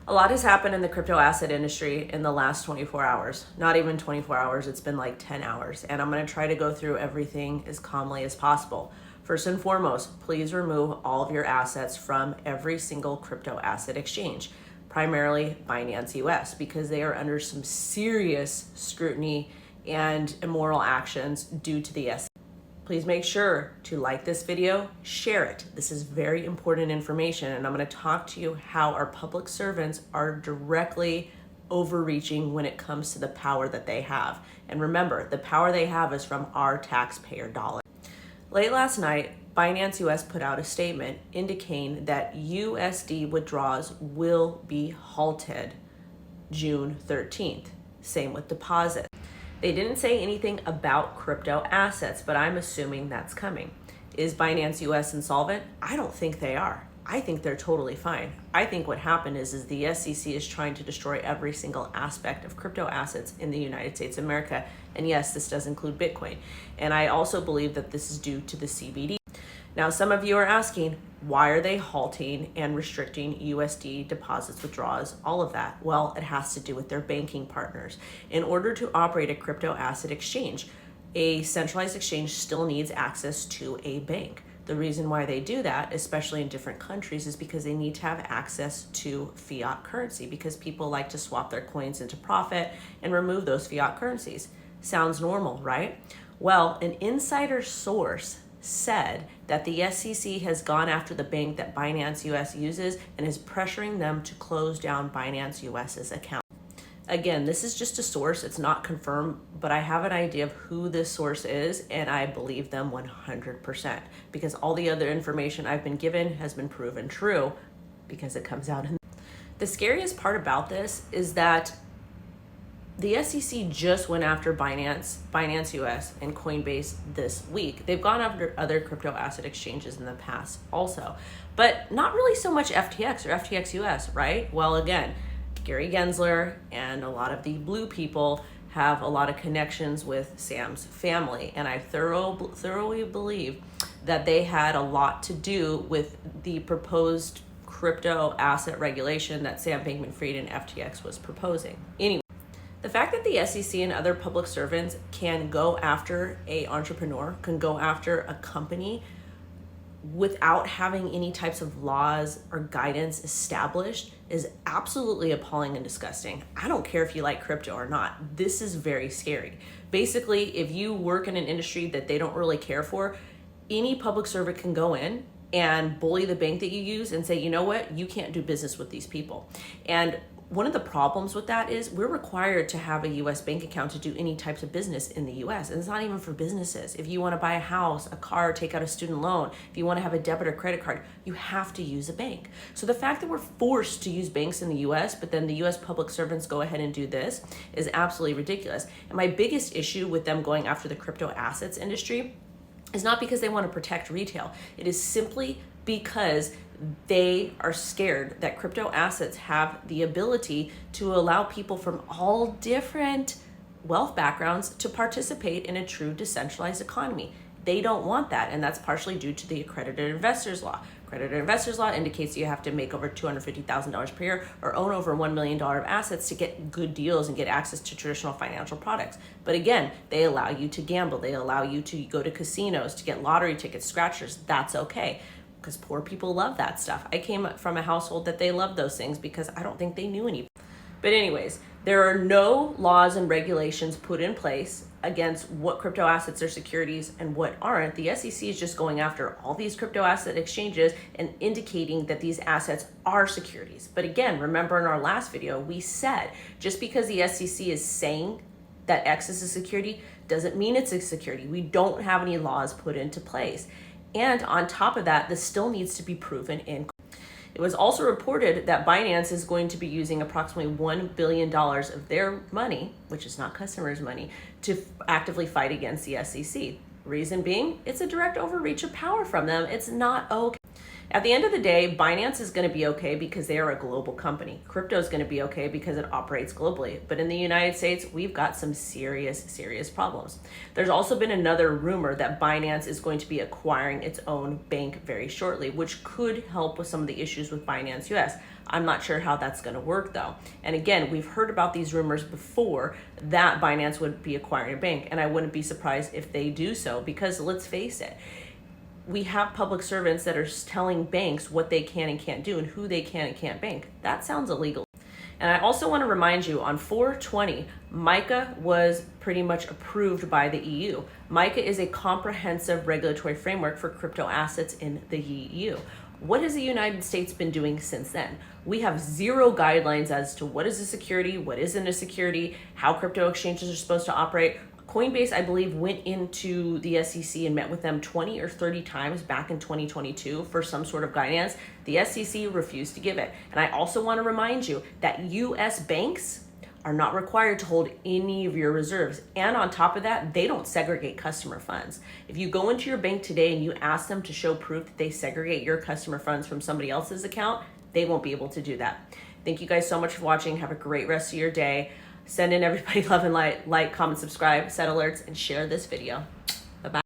A lot has happened in the crypto asset industry in the last 24 hours. Not even 24 hours, it's been like 10 hours. And I'm going to try to go through everything as calmly as possible. First and foremost, please remove all of your assets from every single crypto asset exchange, primarily Binance US, because they are under some serious scrutiny and immoral actions due to the SEC. Please make sure to like this video, share it. This is very important information, and I'm going to talk to you how our public servants are directly overreaching when it comes to the power that they have. And remember, the power they have is from our taxpayer dollars. Late last night, Binance US put out a statement indicating that USD withdrawals will be halted June 13th. Same with deposits. They didn't say anything about crypto assets, but I'm assuming that's coming. Is Binance US insolvent? I don't think they are. I think they're totally fine. I think what happened is the SEC is trying to destroy every single aspect of crypto assets in the United States of America. And yes, this does include Bitcoin. And I also believe that this is due to the CBD. Now, some of you are asking, why are they halting and restricting USD deposits, withdrawals, all of that? Well, it has to do with their banking partners. In order to operate a crypto asset exchange, a centralized exchange still needs access to a bank. The reason why they do that, especially in different countries, is because they need to have access to fiat currency because people like to swap their coins into profit and remove those fiat currencies. Sounds normal, right? Well, an insider source said that the SEC has gone after the bank that Binance US uses and is pressuring them to close down Binance US's account. Again, this is just a source, it's not confirmed, but I have an idea of who this source is and I believe them 100% because all the other information I've been given has been proven true because it comes out in. The scariest part about this is that the SEC just went after Binance US, and Coinbase this week. They've gone after other crypto asset exchanges in the past also, but not really so much FTX or FTX US, right? Well, again, Gary Gensler and a lot of the blue people have a lot of connections with Sam's family, and I thoroughly believe that they had a lot to do with the proposed crypto asset regulation that Sam Bankman-Fried and FTX was proposing. Anyway, the fact that the SEC and other public servants can go after an entrepreneur, can go after a company without having any types of laws or guidance established is absolutely appalling and disgusting. I don't care if you like crypto or not. This is very scary. Basically, if you work in an industry that they don't really care for, any public servant can go in and bully the bank that you use and say, you know what, you can't do business with these people. And one of the problems with that is we're required to have a US bank account to do any types of business in the US. And it's not even for businesses. If you want to buy a house, a car, take out a student loan, if you want to have a debit or credit card, you have to use a bank. So the fact that we're forced to use banks in the US, but then the US public servants go ahead and do this is absolutely ridiculous. And my biggest issue with them going after the crypto assets industry is not because they want to protect retail. It is simply because they are scared that crypto assets have the ability to allow people from all different wealth backgrounds to participate in a true decentralized economy. They don't want that, and that's partially due to the accredited investors law. Accredited investors law indicates you have to make over $250,000 per year or own over $1 million of assets to get good deals and get access to traditional financial products. But again, they allow you to gamble. They allow you to go to casinos, to get lottery tickets, scratchers. That's okay, because poor people love that stuff. I came from a household that they loved those things because I don't think they knew any. But anyways, there are no laws and regulations put in place against what crypto assets are securities and what aren't. The SEC is just going after all these crypto asset exchanges and indicating that these assets are securities. But again, remember in our last video, we said just because the SEC is saying that X is a security doesn't mean it's a security. We don't have any laws put into place. And on top of that, this still needs to be proven in. It was also reported that Binance is going to be using approximately $1 billion of their money, which is not customers' money, to actively fight against the SEC. Reason being, it's a direct overreach of power from them. It's not okay. At the end of the day, Binance is going to be okay because they are a global company. Crypto is going to be okay because it operates globally. But in the United States, we've got some serious problems. There's also been another rumor that Binance is going to be acquiring its own bank very shortly, which could help with some of the issues with Binance US. I'm not sure how that's going to work though. And again, we've heard about these rumors before that Binance would be acquiring a bank, and I wouldn't be surprised if they do so, because let's face it, we have public servants that are telling banks what they can and can't do and who they can and can't bank. That sounds illegal. And I also want to remind you, on 4/20, MiCA was pretty much approved by the EU. MiCA is a comprehensive regulatory framework for crypto assets in the EU. What has the United States been doing since then? We have zero guidelines as to what is a security, what isn't a security, how crypto exchanges are supposed to operate. Coinbase, I believe, went into the SEC and met with them 20 or 30 times back in 2022 for some sort of guidance. The SEC refused to give it. And I also want to remind you that US banks are not required to hold any of your reserves. And on top of that, they don't segregate customer funds. If you go into your bank today and you ask them to show proof that they segregate your customer funds from somebody else's account, they won't be able to do that. Thank you guys so much for watching. Have a great rest of your day. Send in everybody love and light, comment, subscribe, set alerts, and share this video.